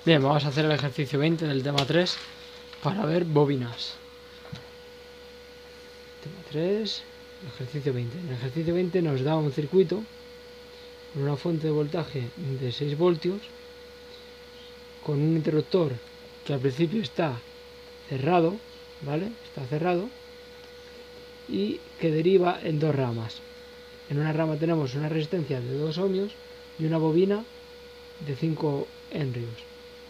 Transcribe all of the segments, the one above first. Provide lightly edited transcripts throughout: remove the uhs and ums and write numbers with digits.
Bien, vamos a hacer el ejercicio 20 del tema 3 para ver bobinas. Tema 3, ejercicio 20. En el ejercicio 20 nos da un circuito con una fuente de voltaje de 6 voltios, con un interruptor que al principio está cerrado, ¿vale? Está cerrado y que deriva en dos ramas. En una rama tenemos una resistencia de 2 ohmios y una bobina de 5 henrios.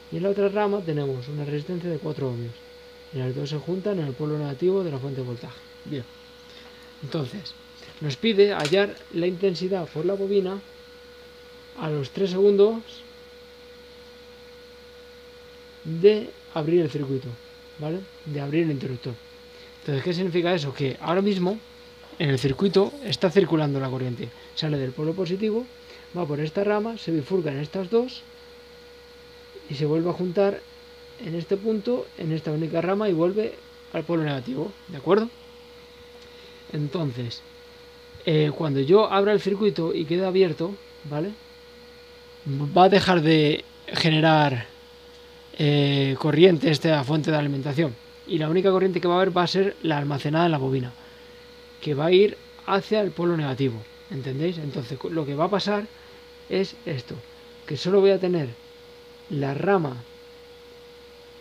Y en la otra rama tenemos una resistencia de 4 ohmios. Y las dos se juntan en el polo negativo de la fuente de voltaje. Bien. Entonces, nos pide hallar la intensidad por la bobina a los 3 segundos de abrir el circuito, ¿vale? De abrir el interruptor. Entonces, ¿qué significa eso? Que ahora mismo en el circuito está circulando la corriente. Sale del polo positivo, va por esta rama, se bifurca en estas dos y se vuelve a juntar en este punto, en esta única rama, y vuelve al polo negativo, ¿de acuerdo? Entonces, cuando yo abra el circuito y quede abierto, ¿vale? Va a dejar de generar corriente esta fuente de alimentación, y la única corriente que va a haber va a ser la almacenada en la bobina, que va a ir hacia el polo negativo, ¿entendéis? Entonces lo que va a pasar es esto, que solo voy a tener la rama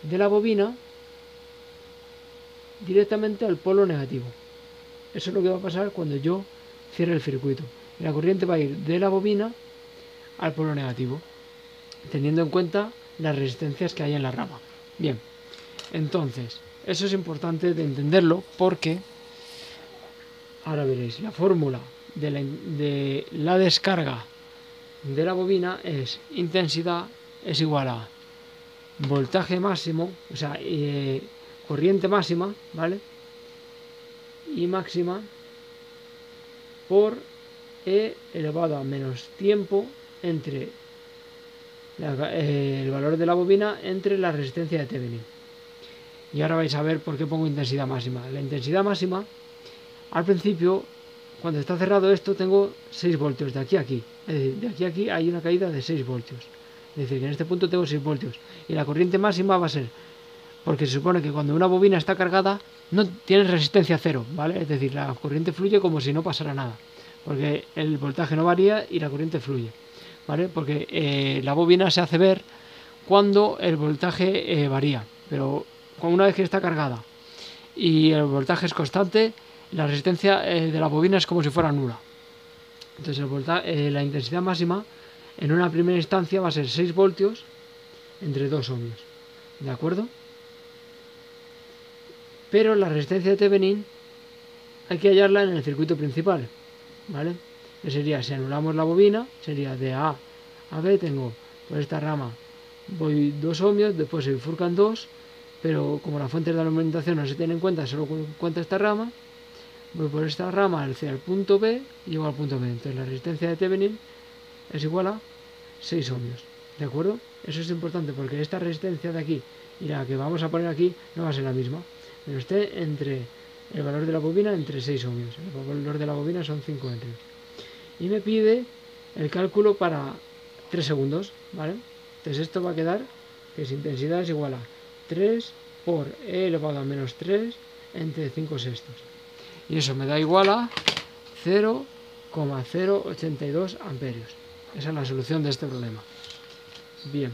de la bobina directamente al polo negativo. Eso es lo que va a pasar cuando yo cierre el circuito. Y la corriente va a ir de la bobina al polo negativo, teniendo en cuenta las resistencias que hay en la rama. Bien, entonces, eso es importante de entenderlo, porque ahora veréis, la fórmula de la descarga de la bobina es intensidad es igual a voltaje máximo, o sea, corriente máxima, ¿vale? Y máxima por E elevado a menos tiempo entre el valor de la bobina entre la resistencia de Thevenin. Y ahora vais a ver por qué pongo intensidad máxima. La intensidad máxima, al principio, cuando está cerrado esto, tengo 6 voltios de aquí a aquí. Es decir, de aquí a aquí hay una caída de 6 voltios. Es decir, que en este punto tengo 6 voltios. Y la corriente máxima va a ser, porque se supone que cuando una bobina está cargada, no tiene resistencia cero, ¿vale? Es decir, la corriente fluye como si no pasara nada, porque el voltaje no varía y la corriente fluye, ¿vale? Porque la bobina se hace ver cuando el voltaje varía, pero una vez que está cargada y el voltaje es constante, la resistencia de la bobina es como si fuera nula. Entonces la intensidad máxima en una primera instancia va a ser 6 voltios entre 2 ohmios, ¿de acuerdo? Pero la resistencia de Thevenin hay que hallarla en el circuito principal, ¿vale? Que sería, si anulamos la bobina, sería de A a B, tengo por esta rama voy 2 ohmios, después se bifurcan 2, pero como las fuentes de alimentación no se tienen en cuenta, solo cuenta esta rama, voy por esta rama hacia el punto B y llego al punto B. Entonces la resistencia de Thevenin es igual a 6 ohmios, ¿de acuerdo? Eso es importante porque esta resistencia de aquí y la que vamos a poner aquí no va a ser la misma, pero esté entre el valor de la bobina entre 6 ohmios. El valor de la bobina son 5 henrios. Y me pide el cálculo para 3 segundos, ¿vale? Entonces esto va a quedar que su intensidad es igual a 3 por E elevado a menos 3 entre 5 sextos. Y eso me da igual a 0,082 amperios. Esa es la solución de este problema. Bien.